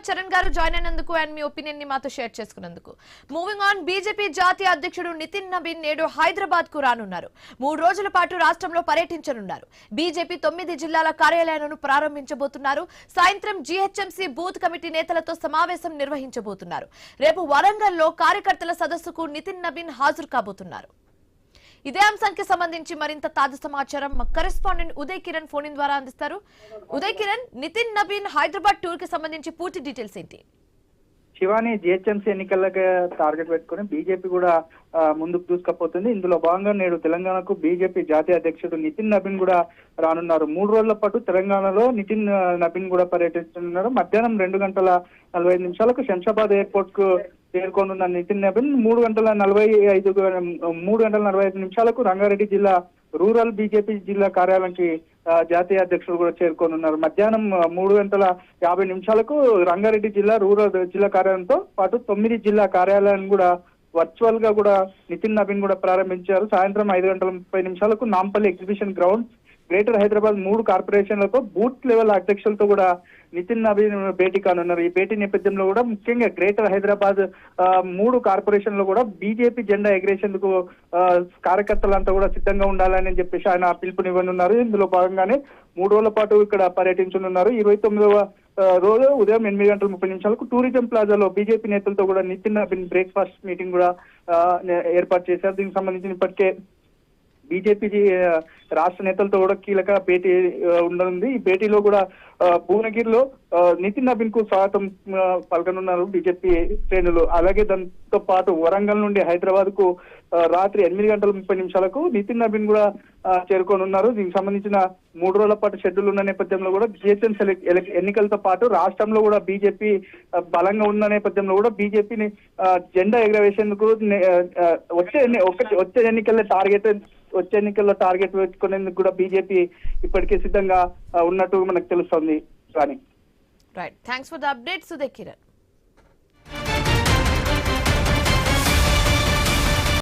చరణ్ గారు జాయిన్ అయినందుకు and me opinion ని మాతో షేర్ చేసుకున్నందుకు. మూవింగ్ ఆన్, బీజేపీ జాతీయ అధ్యక్షుడు నితిన్ నబీన్ నేడు హైదరాబాద్ కు రానున్నారు. 3 రోజుల పాటు రాష్ట్రంలో పర్యటించనున్నారు. బీజేపీ 9 జిల్లాల కార్యాలయాలను ప్రారంభించబోతున్నారు. సాయంత్రం జీహెచ్ఎంసీ బూత్ కమిటీ నేతలతో సమావేశం నిర్వహించబోతున్నారు. రేపు వరంగల్లో కార్యకర్తల సదస్సుకు నితిన్ నబీన్ హాజరు కాబోతున్నారు. ఇదే అంశానికి సంబంధించి మరింత తాజా సమాచారం మా కరెస్పాండెంట్ ఉదయ్ కిరణ్ ఫోన్ ద్వారా అందిస్తారు. ఉదయ్ కిరణ్, నితిన్ నబీన్ హైదరాబాద్ టూర్ కి సంబంధించి పూర్తి డీటెయిల్స్ ఏంటి? శివాని, జిహెచ్ఎంసీ ఎన్నికలకి టార్గెట్ పెట్టుకుని బీజేపీ కూడా ముందుకు దూసుకపోతుంది. ఇందులో భాగంగా నేడు తెలంగాణకు బీజేపీ జాతీయ అధ్యక్షుడు నితిన్ నబీన్ కూడా రానున్నారు. 3 రోజుల పాటు తెలంగాణలో నితిన్ నబీన్ కూడా పర్యటిస్తున్నారు. మధ్యాహ్నం 2:45 శంషాబాద్ ఎయిర్పోర్ట్ కు చేరుకోనున్న నితిన్ నబీన్ 3:45 రంగారెడ్డి జిల్లా రూరల్ బీజేపీ జిల్లా కార్యాలయానికి జాతీయ అధ్యక్షులు కూడా చేరుకోనున్నారు. మధ్యాహ్నం 3:50 రంగారెడ్డి జిల్లా రూరల్ జిల్లా కార్యాలయంతో పాటు 9 జిల్లా కార్యాలయాన్ని కూడా వర్చువల్ గా కూడా నితిన్ నబీన్ కూడా ప్రారంభించారు. సాయంత్రం 5:30 Nampally exhibition ground greater Hyderabad 3 కార్పొరేషన్లతో బూత్ లెవెల్ అధ్యక్షులతో కూడా నితిన్ నబీన్ భేటీ కానున్నారు. ఈ భేటీ నేపథ్యంలో కూడా ముఖ్యంగా గ్రేటర్ హైదరాబాద్ 3 కార్పొరేషన్లు కూడా బీజేపీ జెండా ఎగరేసేందుకు కార్యకర్తలంతా కూడా సిద్ధంగా ఉండాలని చెప్పేసి ఆయన పిలుపునివ్వనున్నారు. ఇందులో భాగంగానే 3 రోజుల పాటు ఇక్కడ పర్యటించనున్నారు. 29వ రోజు ఉదయం 8:30 టూరిజం ప్లాజాలో బీజేపీ నేతలతో కూడా నితిన్ నబీన్ బ్రేక్ఫాస్ట్ మీటింగ్ కూడా ఏర్పాటు చేశారు. దీనికి సంబంధించిన ఇప్పటికే బీజేపీ రాష్ట్ర నేతలతో కూడా కీలక భేటీ ఉండనుంది. ఈ భేటీలో కూడా భువనగిరిలో నితిన్ నబీన్ కు స్వాగతం పలకనున్నారు బీజేపీ శ్రేణులు. అలాగే దాంతో పాటు వరంగల్ నుండి హైదరాబాద్ కు రాత్రి 8:30 నితిన్ నబీన్ కూడా చేరుకోనున్నారు. దీనికి సంబంధించిన 3 రోజుల పాటు షెడ్యూల్ ఉన్న నేపథ్యంలో కూడా జిహెచ్ఎంసీ ఎన్నికలతో పాటు రాష్ట్రంలో కూడా బీజేపీ బలంగా ఉన్న నేపథ్యంలో కూడా బీజేపీని జెండా ఎగరవేసేందుకు వచ్చే ఎన్నికల్లో టార్గెట్ పెట్టుకునేందుకు కూడా బీజేపీ ఇప్పటికే సిద్ధంగా ఉన్నట్టు మనకు తెలుస్తోంది. Right, thanks for the updates Uday Kiran.